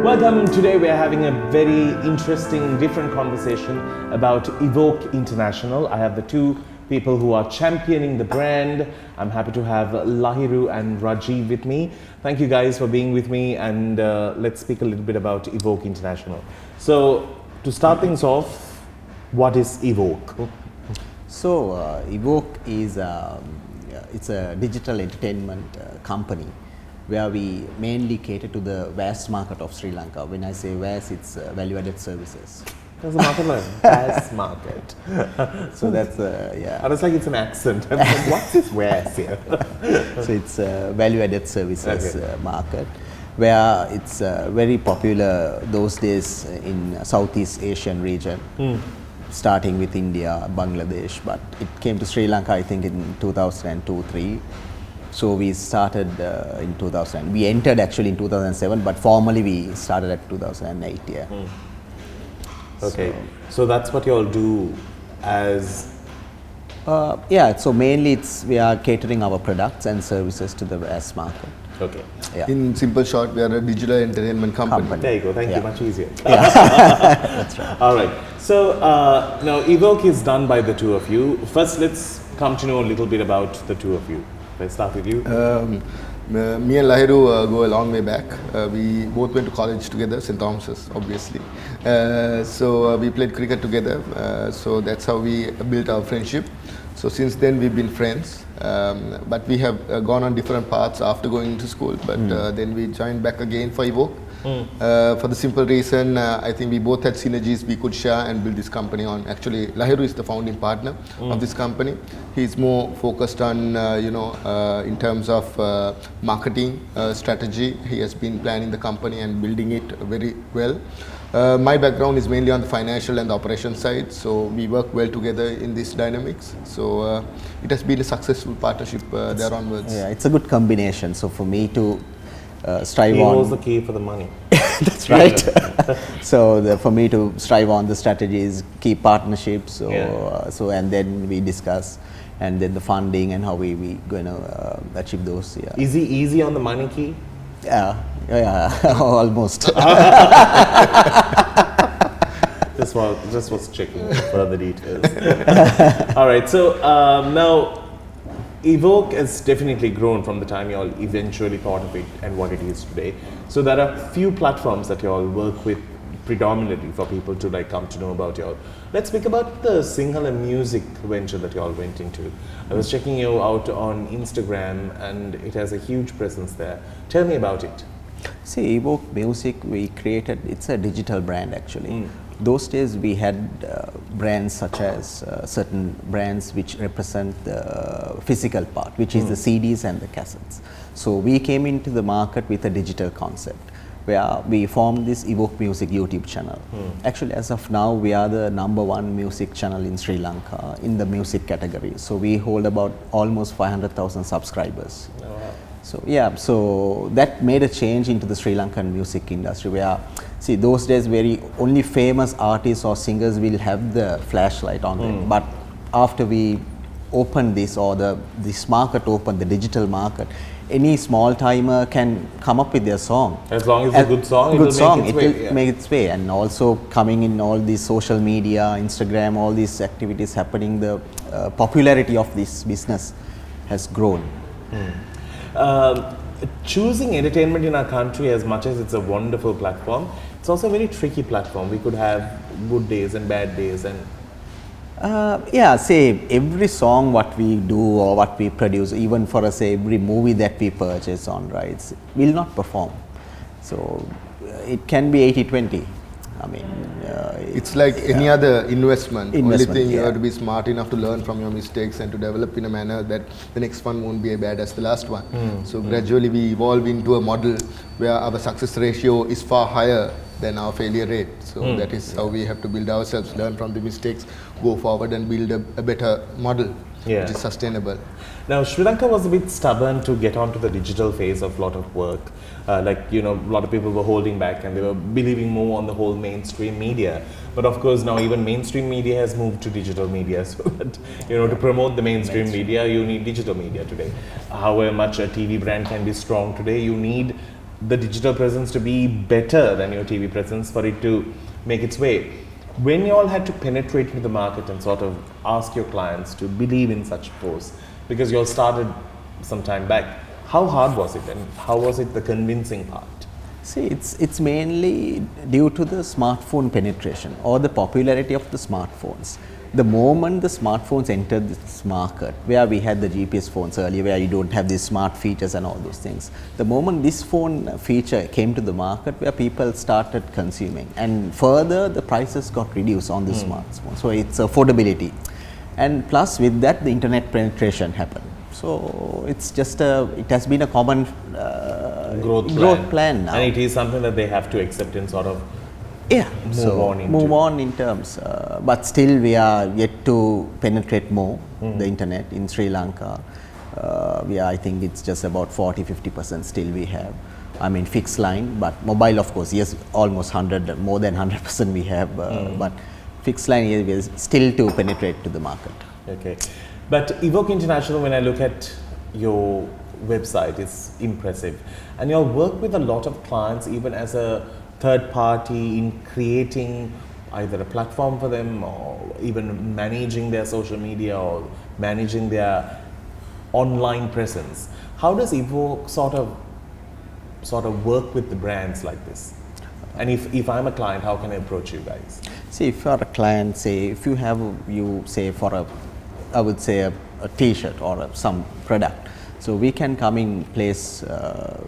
Welcome. Today we are having a very interesting, different conversation about Evoke International. I have the two people who are championing the brand. I'm happy to have Lahiru and Rajiv with me. Thank you guys for being with me, and let's speak a little bit about Evoke International. So, to start things off, what is Evoke? So, Evoke is it's a digital entertainment company where we mainly cater to the vast market of Sri Lanka. When I say vast, it's value-added services. There's a market like vast market. So that's yeah. And it's like it's an accent. I'm like, what's this vast here? So it's a value-added services market where it's very popular those days in Southeast Asian region. Starting with India, Bangladesh, but it came to Sri Lanka I think in 2002-03. So we started in 2000. We entered actually in 2007, but formally we started at 2008. Yeah. Okay. So that's what you all do as. Yeah. So mainly we are catering our products and services to the vast market. Okay. Yeah. In simple short, we are a digital entertainment company. There you go. Thank you. Much easier. Yeah. That's right. All right. So now Evoke is done by the two of you. First, let's come to know a little bit about the two of you. Let's start with you. Me and Lahiru go a long way back. We both went to college together, St. Thomas's, obviously. So we played cricket together. So that's how we built our friendship. So since then we've been friends. But we have gone on different paths after going to school. But then we joined back again for Evoke. For the simple reason, I think we both had synergies we could share and build this company on. Actually, Lahiru is the founding partner of this company. He's more focused on, in terms of marketing strategy. He has been planning the company and building it very well. My background is mainly on the financial and the operation side, so we work well together in these dynamics. So it has been a successful partnership there onwards. Yeah, it's a good combination. So for me to strive He on. holds the key for the money. That's right. So for me to strive on the strategies, key partnerships. So and then we discuss, and then the funding and how we going to achieve those. Yeah. Is he easy on the money key? Yeah. Almost. Just was checking for the details. All right. So now. Evoke has definitely grown from the time you all eventually thought of it and what it is today. So there are few platforms that you all work with predominantly for people to like come to know about you all. Let's speak about the Sinhala music venture that you all went into. I was checking you out on Instagram and it has a huge presence there. Tell me about it. See, Evoke Music, we created, it's a digital brand actually. Those days we had brands such as certain brands which represent the physical part, which is the CDs and the cassettes. So we came into the market with a digital concept where we formed this Evoke Music YouTube channel. Actually, as of now, we are the #1 music channel in Sri Lanka in the music category. So we hold about almost 500,000 subscribers. Oh, wow. So yeah, so that made a change into the Sri Lankan music industry where, see, those days only famous artists or singers will have the flashlight on them. But after we opened this, or this market opened, the digital market, any small timer can come up with their song. As long as it's a good song, it will make its way. And also coming in all these social media, Instagram, all these activities happening, the popularity of this business has grown. Choosing entertainment in our country, as much as it's a wonderful platform, it's also a very tricky platform. We could have good days and bad days, and yeah, say every song what we do or what we produce, even for us, say every movie that we purchase on rights, will not perform. So it can be 80-20. I mean, it's like any other investment. Only thing you yeah. have to be smart enough to learn from your mistakes and to develop in a manner that the next one won't be as bad as the last one. So gradually we evolve into a model where our success ratio is far higher than our failure rate. So that is how we have to build ourselves, learn from the mistakes, go forward and build a better model which is sustainable. Now, Sri Lanka was a bit stubborn to get onto the digital phase of a lot of work. A lot of people were holding back and they were believing more on the whole mainstream media. But of course, now even mainstream media has moved to digital media. So that, to promote the mainstream media, you need digital media today. However much a TV brand can be strong today, you need the digital presence to be better than your TV presence for it to make its way. When you all had to penetrate into the market and sort of ask your clients to believe in such posts, because you all started some time back, how hard was it and how was it the convincing part? See, it's mainly due to the smartphone penetration or the popularity of the smartphones. The moment the smartphones entered this market, where we had the GPS phones earlier, where you don't have these smart features and all those things, the moment this phone feature came to the market, where people started consuming, and further the prices got reduced on the smartphone. So it's affordability, and plus with that the internet penetration happened. So it's just it has been a common growth plan now. And it is something that they have to accept and sort of move on in terms, but still we are yet to penetrate more the internet in Sri Lanka. I think it's just about 40-50% still we have. I mean fixed line, but mobile of course, yes, almost 100, more than 100% we have, but fixed line is still to penetrate to the market. Okay, but Evoke International, when I look at your website, it's impressive, and you all work with a lot of clients even as a third party in creating either a platform for them or even managing their social media or managing their online presence. How does Evoke sort of work with the brands like this? And if I'm a client, how can I approach you guys? See, if you're a client, say if you have for a, I would say a t-shirt or some product, so we can come in place,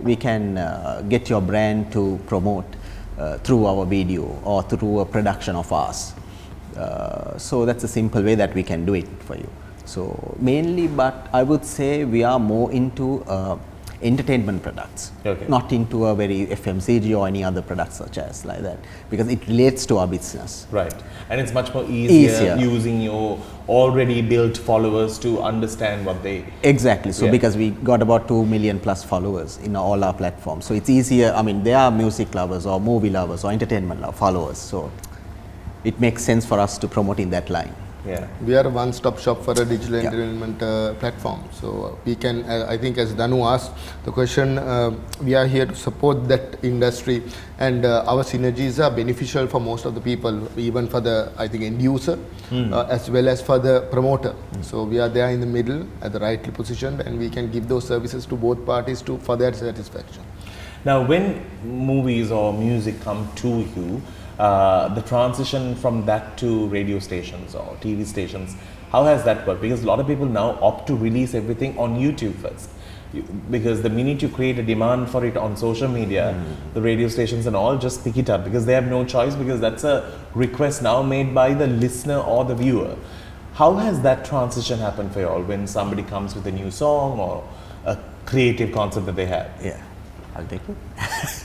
we can get your brand to promote through our video or through a production of ours. So that's a simple way that we can do it for you. So mainly, but I would say we are more into entertainment products, not into a very FMCG or any other products such as like that, because it relates to our business. Right, and it's much more easier using your already built followers to understand what they... Exactly, so because we got about 2 million plus followers in all our platforms, so it's easier. I mean, they are music lovers or movie lovers or entertainment followers, so it makes sense for us to promote in that line. Yeah. We are a one-stop shop for a digital entertainment platform. So we can, I think as Danu asked the question, we are here to support that industry, and our synergies are beneficial for most of the people, even for the, I think, end user, as well as for the promoter. So we are there in the middle, at the rightly positioned, and we can give those services to both parties for their satisfaction. Now, when movies or music come to you, the transition from that to radio stations or TV stations, how has that worked? Because a lot of people now opt to release everything on YouTube first. Because the minute you create a demand for it on social media, the radio stations and all just pick it up because they have no choice, because that's a request now made by the listener or the viewer. How has that transition happened for you all when somebody comes with a new song or a creative concept that they have? Yeah. I'll take it.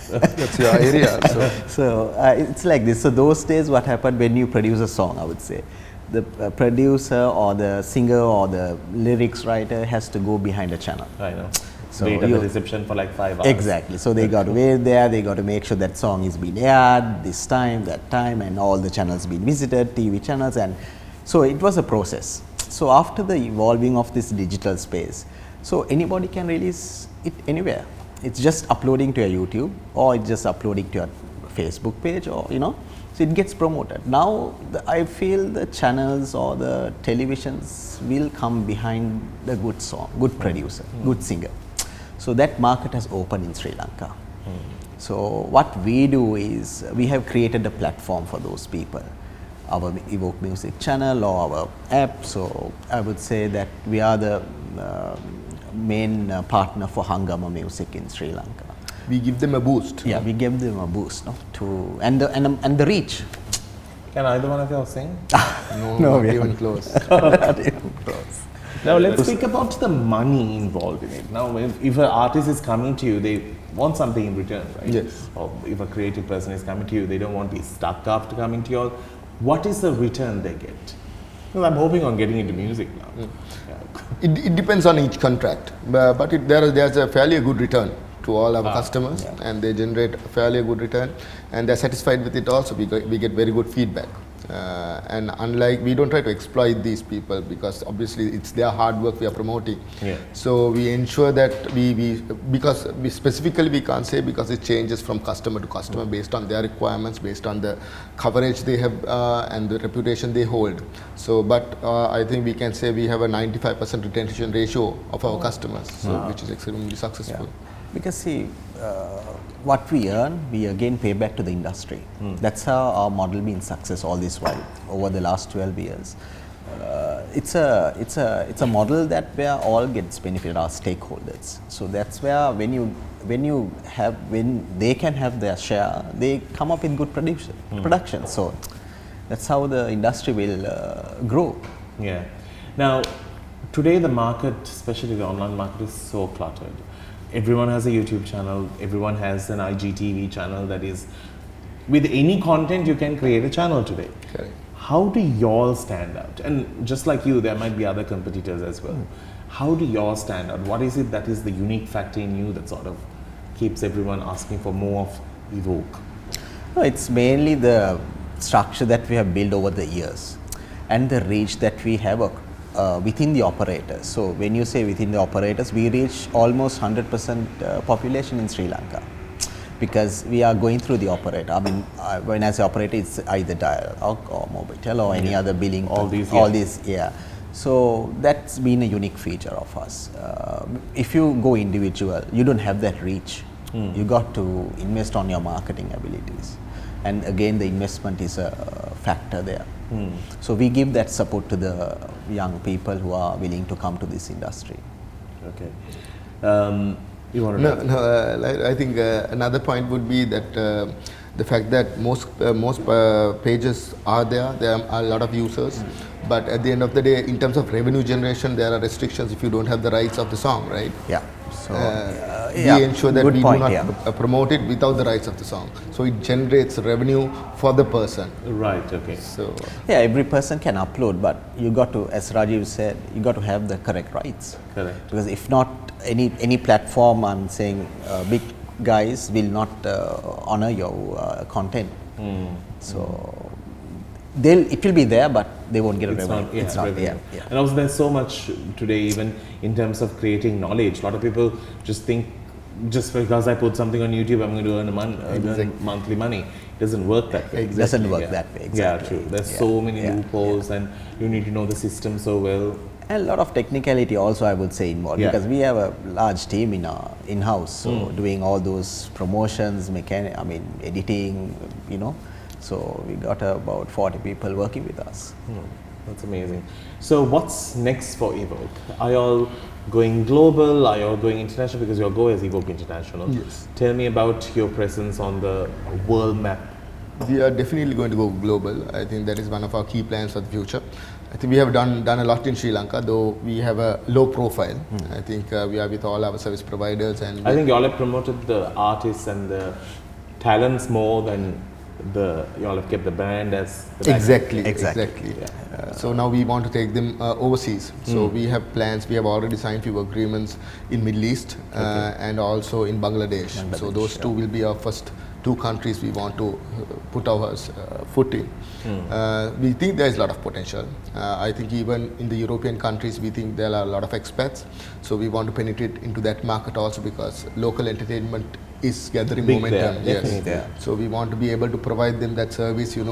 That's your area. So it's like this. So those days, what happened when you produce a song, I would say, the producer or the singer or the lyrics writer has to go behind a channel. I know. So wait at the reception for like 5 hours. Exactly. So they got to wait there. They got to make sure that song is being aired this time, that time, and all the channels being visited, TV channels, and so it was a process. So after the evolving of this digital space, so anybody can release it anywhere. It's just uploading to your YouTube, or it's just uploading to your Facebook page, or so it gets promoted. Now I feel the channels or the televisions will come behind the good song, good producer, good singer. So that market has opened in Sri Lanka. So what we do is we have created a platform for those people, our Evoke Music channel or our app. So I would say that we are the main partner for Hangama Music in Sri Lanka. We give them a boost. Yeah, we give them a boost, and the reach. Can either one of you all sing? No, not even close. Not even close. Now let's speak about the money involved in it. Now, if an artist is coming to you, they want something in return, right? Yes. Or if a creative person is coming to you, they don't want to be stuck after coming to you all. What is the return they get? Well, I'm hoping on getting into music now. It depends on each contract, but there's a fairly good return to all our customers, and they generate a fairly good return, and they're satisfied with it also because we get very good feedback. And unlike, we don't try to exploit these people because obviously it's their hard work we are promoting. Yeah. So we ensure that because we specifically we can't say because it changes from customer to customer based on their requirements, based on the coverage they have and the reputation they hold. So, but I think we can say we have a 95% retention ratio of our customers, so which is extremely successful. Yeah. Because see, what we earn, we again pay back to the industry. That's how our model been success all this while over the last 12 years. It's a model that where all gets benefit, our stakeholders. So that's where when they can have their share, they come up with good production. So that's how the industry will grow. Yeah. Now, today the market, especially the online market, is so cluttered. Everyone has a YouTube channel, everyone has an IGTV channel, that is, with any content you can create a channel today. Correct. How do y'all stand out? And just like you, there might be other competitors as well. How do y'all stand out? What is it that is the unique factor in you that sort of keeps everyone asking for more of Evoke? No, it's mainly the structure that we have built over the years and the reach that we have within the operators. So when you say within the operators, we reach almost 100% population in Sri Lanka because we are going through the operator. I mean, when I say operator, it's either Dialog or Mobitel or any other billing. All these, yeah. So that's been a unique feature of us. If you go individual, you don't have that reach. You got to invest on your marketing abilities. And again, the investment is a factor there. So we give that support to the young people who are willing to come to this industry. Okay. You want to I think another point would be that the fact that most pages are there are a lot of users, but at the end of the day, in terms of revenue generation, there are restrictions if you don't have the rights of the song, right? Yeah. So we ensure that we do point, not promote it without the rights of the song. So it generates revenue for the person. Right, okay. So yeah, every person can upload, but you got to, as Rajiv said, you got to have the correct rights. Correct. Because if not, any platform, I'm saying, big guys will not honor your content. So it will be there, but they won't get a revenue. It's not revenue. Yeah. And also there's so much today, even in terms of creating knowledge. A lot of people just think, just because I put something on YouTube, I'm going to earn monthly money. It doesn't work that way. It doesn't work that way. Exactly. Yeah, true. There's so many loopholes and you need to know the system so well. And a lot of technicality also, I would say, involved, because we have a large team in-house, so doing all those promotions, editing, so we got about 40 people working with us. That's amazing. So what's next for Evoke? Are you all going global? Are you all going international? Because your goal is Evoke International. Yes. Tell me about your presence on the world map. We are definitely going to go global. I think that is one of our key plans for the future. I think we have done a lot in Sri Lanka, though we have a low profile. I think we are with all our service providers, and I think you all have promoted the artists and the talents more than you all have kept the brand as the exactly. Yeah. So now we want to take them overseas. So we have plans. We have already signed few agreements in Middle East and also in Bangladesh. So those two will be our first two countries we want to put our foot in. We think there is a lot of potential. I think even in the European countries, we think there are a lot of expats. So we want to penetrate into that market also, because local entertainment is gathering momentum. Definitely. So we want to be able to provide them that service, a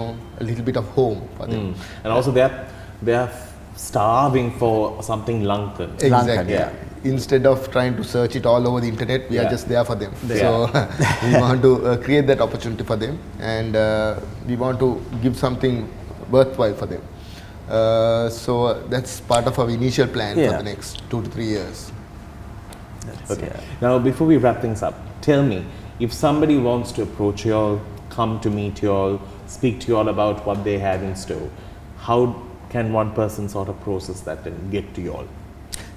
little bit of home for them. And also they are starving for something Lankan. Exactly. Yeah. Instead of trying to search it all over the internet, we are just there for them. So we want to create that opportunity for them, and we want to give something worthwhile for them. So that's part of our initial plan for the next 2 to 3 years. Okay. Now, before we wrap things up, tell me, if somebody wants to approach you all, come to meet you all, speak to you all about what they have in store, how can one person sort of process that and get to you all?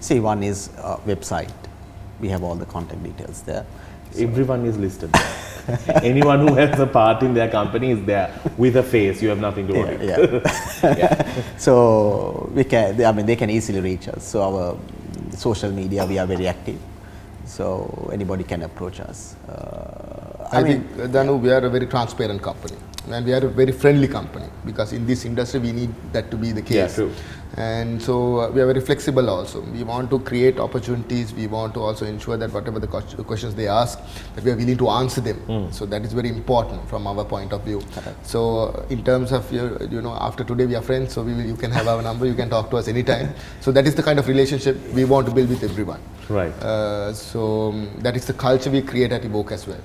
See, one is website. We have all the contact details there. So everyone is listed there. Anyone who has a part in their company is there with a face. You have nothing to worry. So they can easily reach us. So our social media, we are very active. So anybody can approach us. I think, Danu, we are a very transparent company. and we are a very friendly company, because in this industry we need that to be the case. Yeah, true. And so we are very flexible also. We want to create opportunities. We want to also ensure that whatever the questions they ask, that we are willing to answer them. So that is very important from our point of view. So in terms of after today we are friends, so you can have our number, you can talk to us anytime. So that is the kind of relationship we want to build with everyone. Right. So that is the culture we create at Evoke as well.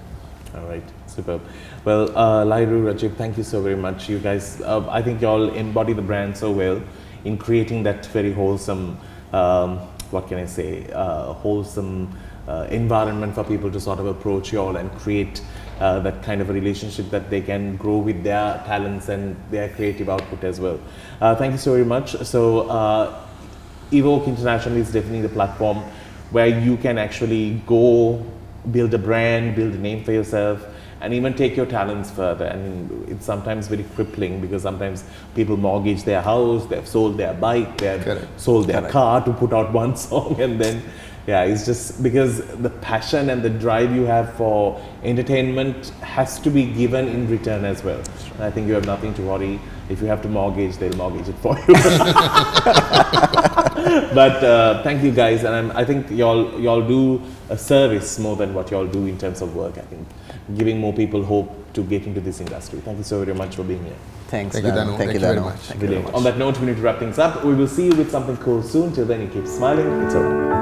All right, superb. Well, Lairu, Rajib, thank you so very much. You guys, I think you all embody the brand so well in creating that very wholesome, what can I say, wholesome environment for people to sort of approach you all and create that kind of a relationship that they can grow with their talents and their creative output as well. Thank you so very much. So Evoke International is definitely the platform where you can actually go build a brand, build a name for yourself, and even take your talents further. And it's sometimes very crippling, because sometimes people mortgage their house, they've sold their bike, they've sold their car to put out one song, and then it's just because the passion and the drive you have for entertainment has to be given in return as well. And I think you have nothing to worry. If you have to mortgage, they'll mortgage it for you. But thank you guys, and I think y'all do a service more than what y'all do in terms of work. I think giving more people hope to get into this industry. Thank you so very much for being here. Thanks, Thank you, Danu. Thank you very much. Brilliant. On that note, we need to wrap things up. We will see you with something cool soon. Till then, you keep smiling. It's alright.